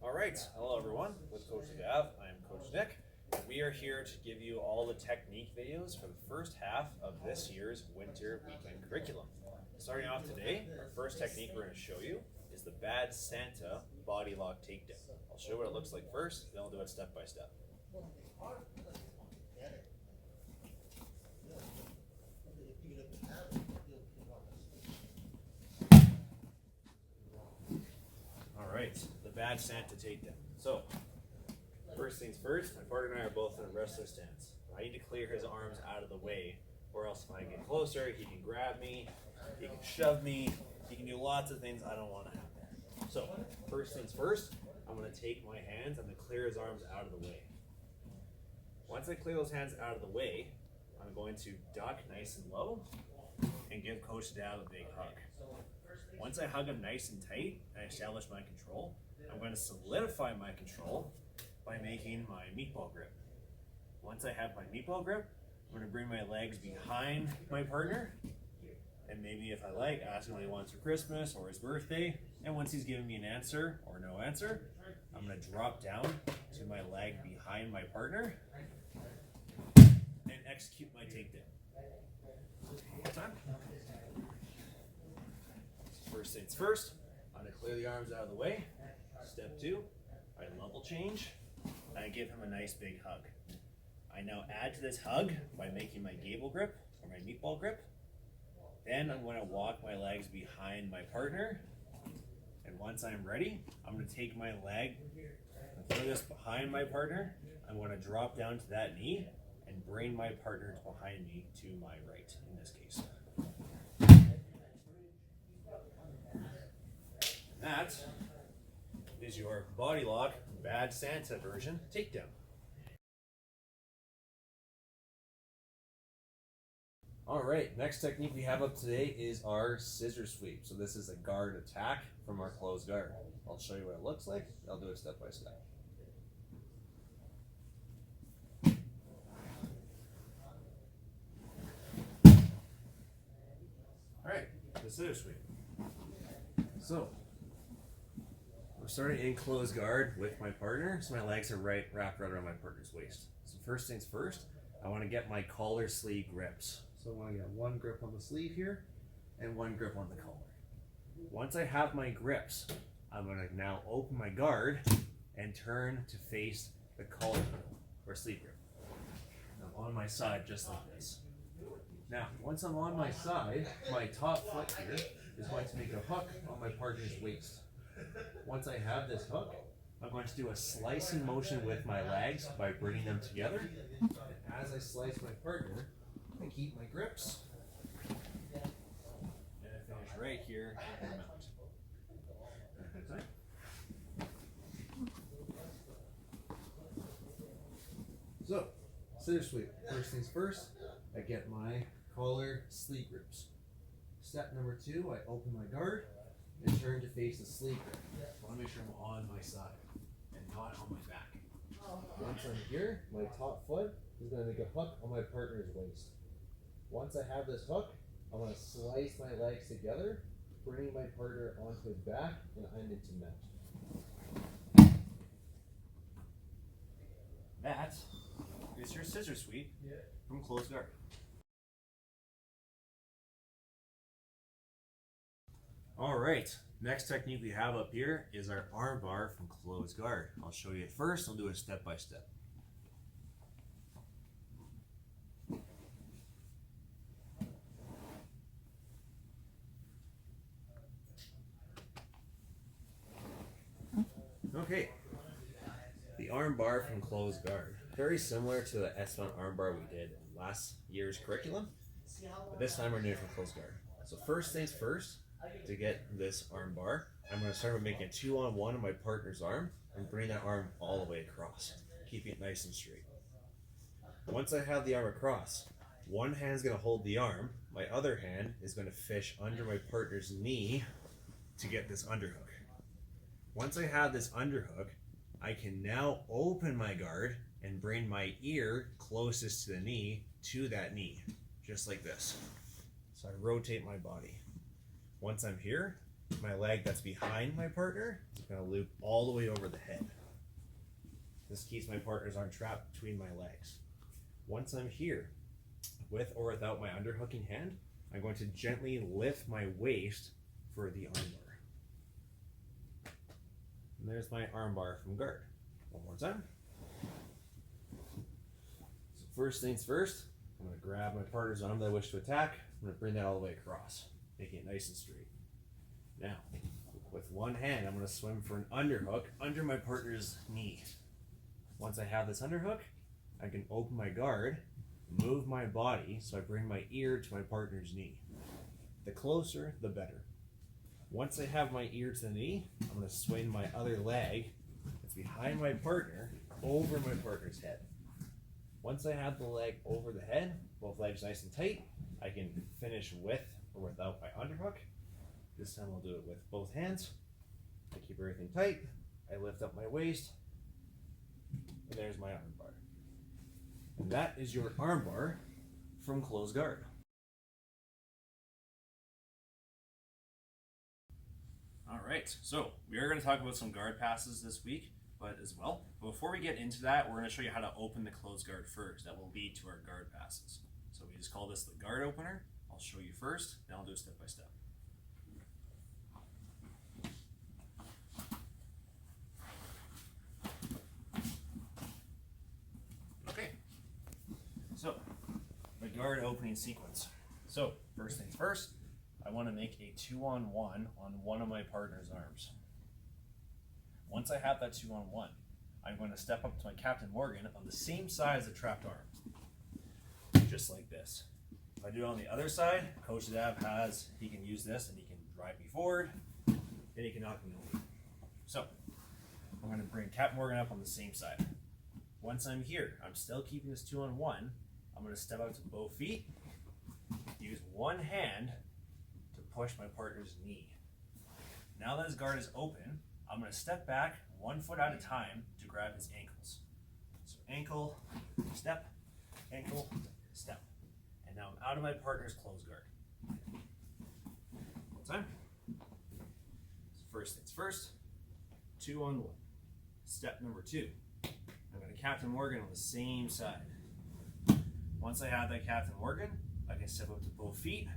Alright, hello everyone, with Coach Gav, I am Coach Nick, and we are here to give you all the technique videos for the first half of this year's winter weekend curriculum. Starting off today, our first technique we're going to show you is the Bad Santa body lock takedown. I'll show you what it looks like first, then I'll do it step by step. Alright, the Bad Santa takedown. So, first things first, my partner and I are both in a wrestler stance. I need to clear his arms out of the way, or else if I get closer, he can grab me, he can shove me, he can do lots of things I don't want to happen. So, first things first, I'm going to take my hands, I'm going to clear his arms out of the way. Once I clear those hands out of the way, I'm going to duck nice and low and give Coach Dab a big hug. Once I hug him nice and tight and establish my control, I'm going to solidify my control by making my meatball grip. Once I have my meatball grip, I'm going to bring my legs behind my partner, and maybe if I like, ask him what he wants for Christmas or his birthday, and once he's given me an answer or no answer, I'm going to drop down to my leg behind my partner and execute my takedown. One more time. First things first, I'm going to clear the arms out of the way. Step two, I level change, and I give him a nice big hug. I now add to this hug by making my gable grip or my meatball grip. Then I'm going to walk my legs behind my partner, and once I'm ready, I'm going to take my leg and throw this behind my partner. I'm going to drop down to that knee and bring my partner behind me to my right in this case. That is your body lock Bad Santa version takedown. Alright, next technique we have up today is our scissor sweep. So this is a guard attack from our closed guard. I'll show you what it looks like. I'll do it step by step. Alright, the scissor sweep. So, we're starting in closed guard with my partner, so my legs are wrapped right around my partner's waist. So first things first, I want to get my collar sleeve grips. So I want to get one grip on the sleeve here, and one grip on the collar. Once I have my grips, I'm going to now open my guard and turn to face the collar or sleeve grip. I'm on my side just like this. Now, once I'm on my side, my top foot here is going to make a hook on my partner's waist. Once I have this hook, I'm going to do a slicing motion with my legs by bringing them together. And as I slice my partner, I keep my grips. And I finish right here in the mount. So, scissor sweep. First things first, I get my collar sleeve grips. Step number two, I open my guard and turn to face the sleeve grip. I want to make sure I'm on my side and not on my back. Once I'm here, my top foot is going to make a hook on my partner's waist. Once I have this hook, I'm going to slice my legs together, bringing my partner onto his back and I'm into mount. That is your scissor sweep from closed guard. Alright, next technique we have up here is our armbar from closed guard. I'll show you it first, I'll do it step by step. Okay, the armbar from closed guard. Very similar to the S1 armbar we did in last year's curriculum, but this time we're doing it from closed guard. So first things first, to get this arm bar, I'm going to start with making a 2-on-1 on my partner's arm and bring that arm all the way across, keeping it nice and straight. Once I have the arm across, one hand is going to hold the arm, my other hand is going to fish under my partner's knee to get this underhook. Once I have this underhook, I can now open my guard and bring my ear closest to the knee to that knee, just like this. So I rotate my body. Once I'm here, my leg that's behind my partner is going to loop all the way over the head. This keeps my partner's arm trapped between my legs. Once I'm here, with or without my underhooking hand, I'm going to gently lift my waist for the armbar. And there's my armbar from guard. One more time. So first things first, I'm going to grab my partner's arm that I wish to attack. I'm going to bring that all the way across, making it nice and straight. Now, with one hand, I'm going to swim for an underhook under my partner's knee. Once I have this underhook, I can open my guard, move my body so I bring my ear to my partner's knee. The closer, the better. Once I have my ear to the knee, I'm going to swing my other leg that's behind my partner over my partner's head. Once I have the leg over the head, both legs nice and tight, I can finish with or without my underhook. This time I'll do it with both hands. I keep everything tight. I lift up my waist. And there's my armbar. And that is your armbar from close guard. All right, so we are going to talk about some guard passes this week, but before we get into that, we're going to show you how to open the close guard first. That will lead to our guard passes. So we just call this the guard opener. I'll show you first, then I'll do it step by step. Okay, so the guard opening sequence. So first things first, I want to make a 2-on-1 on one of my partner's arms. Once I have that 2-on-1, I'm going to step up to my Captain Morgan on the same side as the trapped arm, just like this. If I do it on the other side, Coach Dab he can use this and he can drive me forward, and he can knock me over. So I'm going to bring Captain Morgan up on the same side. Once I'm here, I'm still keeping this 2-on-1. I'm going to step out to both feet, use one hand to push my partner's knee. Now that his guard is open, I'm going to step back 1 foot at a time to grab his ankles. So ankle, step, ankle, step. And now I'm out of my partner's close guard. One time. So first things first, 2-on-1. Step number 2. I'm going to Captain Morgan on the same side. Once I have that Captain Morgan, I can step up to both feet.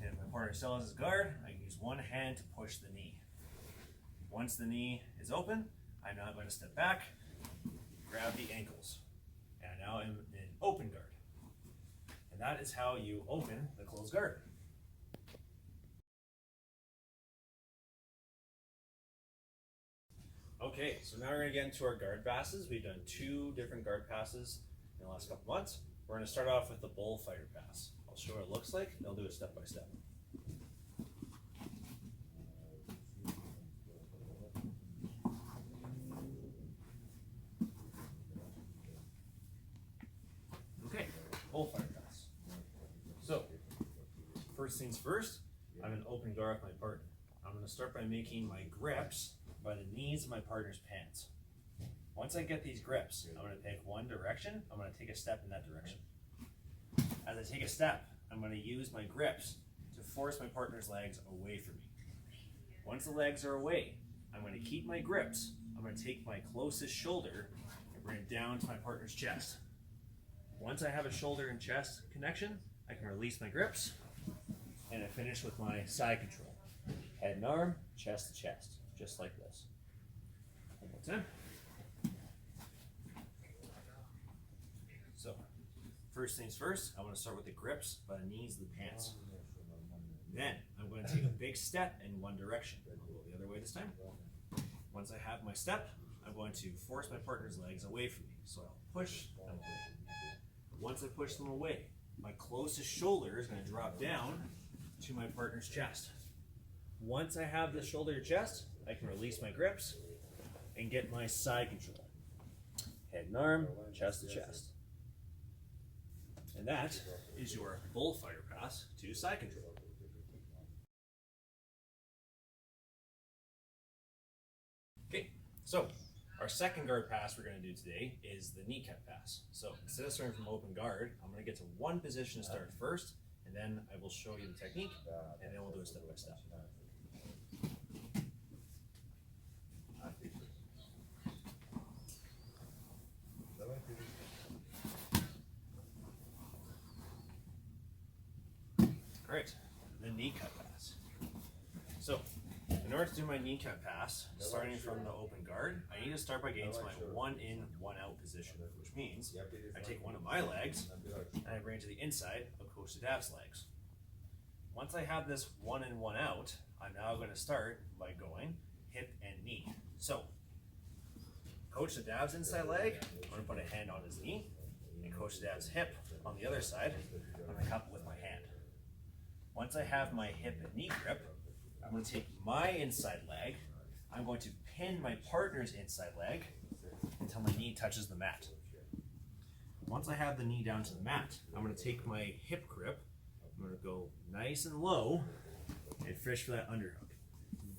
And if my partner still has his guard, I can use one hand to push the knee. Once the knee is open, I'm now going to step back, grab the ankles. And now I'm in open guard. And that is how you open the closed guard. Okay, so now we're going to get into our guard passes. We've done 2 different guard passes in the last couple months. We're going to start off with the Bullfighter pass. I'll show what it looks like, and I'll do it step by step. Okay, Bullfighter pass. So, first things first, I'm going to open guard with my partner. I'm going to start by making my grips by the knees of my partner's pants. Once I get these grips, I'm going to pick one direction. I'm going to take a step in that direction. As I take a step, I'm going to use my grips to force my partner's legs away from me. Once the legs are away, I'm going to keep my grips. I'm going to take my closest shoulder and bring it down to my partner's chest. Once I have a shoulder and chest connection, I can release my grips, and I finish with my side control. Head and arm, chest to chest, just like this. One more time. So, first things first, I'm going to start with the grips by the knees of the pants. Then, I'm going to take a big step in one direction. I'll go the other way this time. Once I have my step, I'm going to force my partner's legs away from me. So I'll push them away. Once I push them away, my closest shoulder is going to drop down to my partner's chest. Once I have the shoulder to chest, I can release my grips and get my side control. Head and arm, chest to chest. And that is your Bullfighter pass to side control. Okay, so our second guard pass we're going to do today is the kneecap pass. So instead of starting from open guard, I'm going to get to one position to start first, and then I will show you the technique, and then we'll do it step by step. Alright, the knee cut pass. So, in order to do my knee cut pass, starting from the open guard, I need to start by getting to my 1 in, 1 out position, which means I take one of my legs and I bring it to the inside of Coach Sadav's legs. Once I have this 1 in, 1 out, I'm now going to start by going hip and knee. So, Coach Sadav's inside leg, I'm going to put a hand on his knee, and Coach Sadav's hip on the other side, I'm going to cup it with my hand. Once I have my hip and knee grip, I'm going to take my inside leg, I'm going to pin my partner's inside leg until my knee touches the mat. Once I have the knee down to the mat, I'm going to take my hip grip, I'm going to go nice and low and fish for that underhook.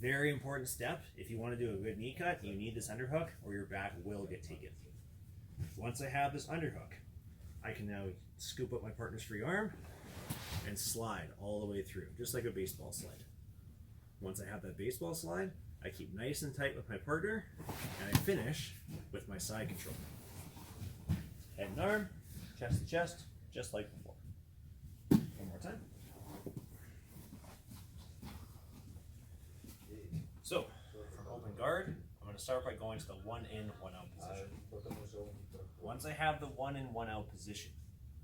Very important step. If you want to do a good knee cut, you need this underhook or your back will get taken. Once I have this underhook, I can now scoop up my partner's free arm and slide all the way through, just like a baseball slide. Once I have that baseball slide, I keep nice and tight with my partner, and I finish with my side control. Head and arm, chest to chest, just like before. One more time. So, from open guard, I'm going to start by going to the 1 in, 1 out position. Once I have the 1 in, 1 out position,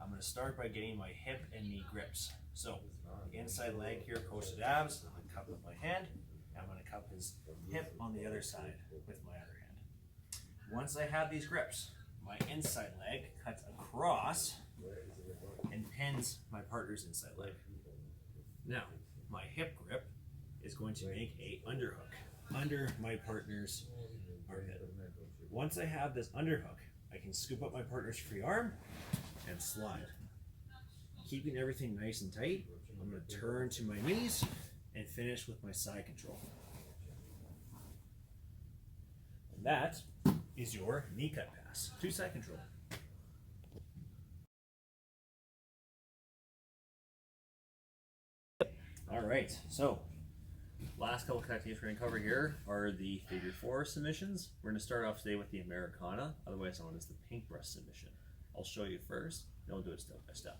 I'm going to start by getting my hip and knee grips. So, the inside leg here, Coach Sadav's, I'm going to cup with my hand, and I'm going to cup his hip on the other side with my other hand. Once I have these grips, my inside leg cuts across and pins my partner's inside leg. Now, my hip grip is going to make a underhook under my partner's armpit. Once I have this underhook, I can scoop up my partner's free arm and slide. Keeping everything nice and tight, I'm going to turn to my knees and finish with my side control. And that is your knee cut pass to side control. All right, so last couple techniques we're going to cover here are the figure 4 submissions. We're going to start off today with the Americana, otherwise known as the paintbrush submission. I'll show you first, then we'll do it step by step.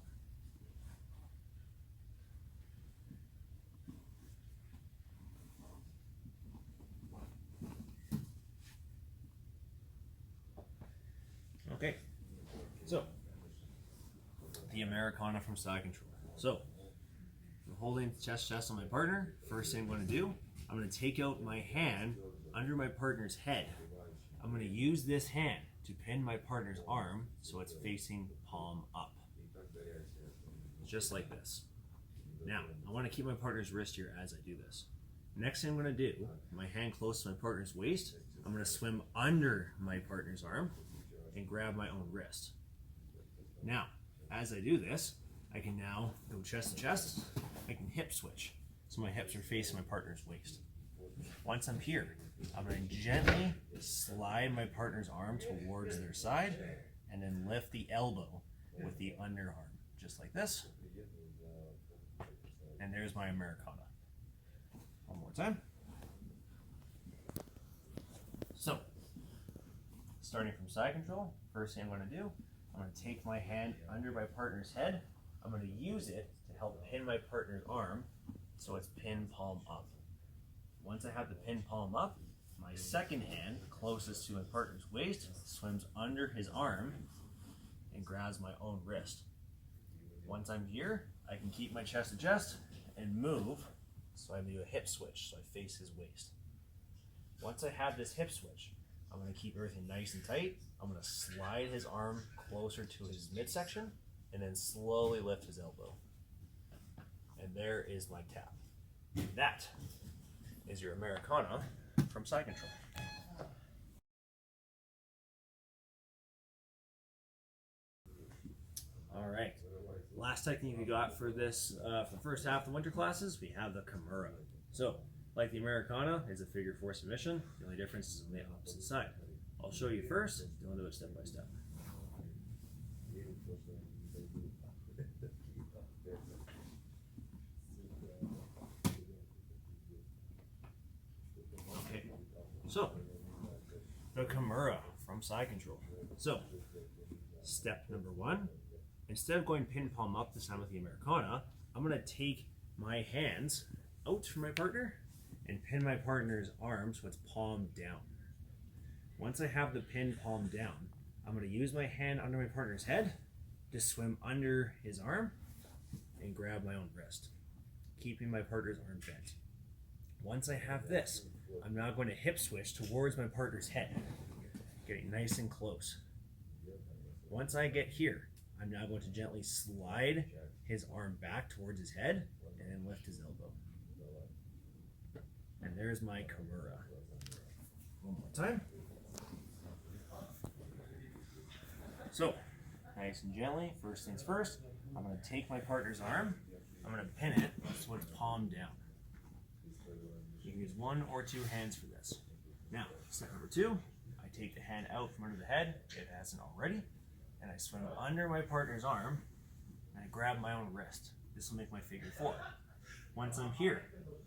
Okay, so the Americana from side control. So I'm holding chest on my partner. First thing I'm going to do, I'm going to take out my hand under my partner's head. I'm going to use this hand to pin my partner's arm so it's facing palm up. Just like this. Now, I want to keep my partner's wrist here as I do this. Next thing I'm going to do, my hand close to my partner's waist, I'm going to swim under my partner's arm and grab my own wrist. Now, as I do this, I can now go chest to chest, I can hip switch. So my hips are facing my partner's waist. Once I'm here, I'm going to gently slide my partner's arm towards their side and then lift the elbow with the underarm, just like this. And there's my Americana. One more time. So, starting from side control, first thing I'm going to do, I'm going to take my hand under my partner's head. I'm going to use it to help pin my partner's arm so it's pin palm up. Once I have the pin palm up, my second hand, closest to my partner's waist, swims under his arm and grabs my own wrist. Once I'm here, I can keep my chest to chest and move, so I do a hip switch, so I face his waist. Once I have this hip switch, I'm going to keep everything nice and tight. I'm going to slide his arm closer to his midsection and then slowly lift his elbow. And there is my tap. That is your Americana from side control. All right, last technique we got for this, for the first half of the winter classes, we have the Kimura. So, like the Americana, it's a figure 4 submission. The only difference is on the opposite side. I'll show you first, then we'll do it step by step. Okay, so the Kimura from side control. So, step number 1, instead of going pin palm up this time with the Americana, I'm going to take my hands out from my partner and pin my partner's arm so it's palm down. Once I have the pin palm down, I'm going to use my hand under my partner's head to swim under his arm and grab my own wrist, keeping my partner's arm bent. Once I have this, I'm now going to hip switch towards my partner's head, getting nice and close. Once I get here, I'm now going to gently slide his arm back towards his head and then lift his elbow. And there's my Kimura. One more time. So, nice and gently, first things first, I'm going to take my partner's arm, I'm going to pin it so it's palm down. You can use 1 or 2 hands for this. Now, step number 2, I take the hand out from under the head, if it hasn't already, and I swim under my partner's arm, and I grab my own wrist. This will make my figure 4. Once I'm here,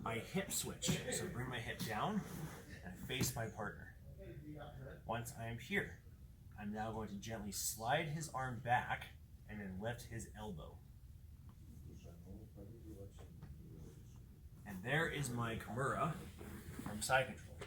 I hip switch, so bring my hip down, and I face my partner. Once I am here, I'm now going to gently slide his arm back and then lift his elbow. And there is my Kimura from side control.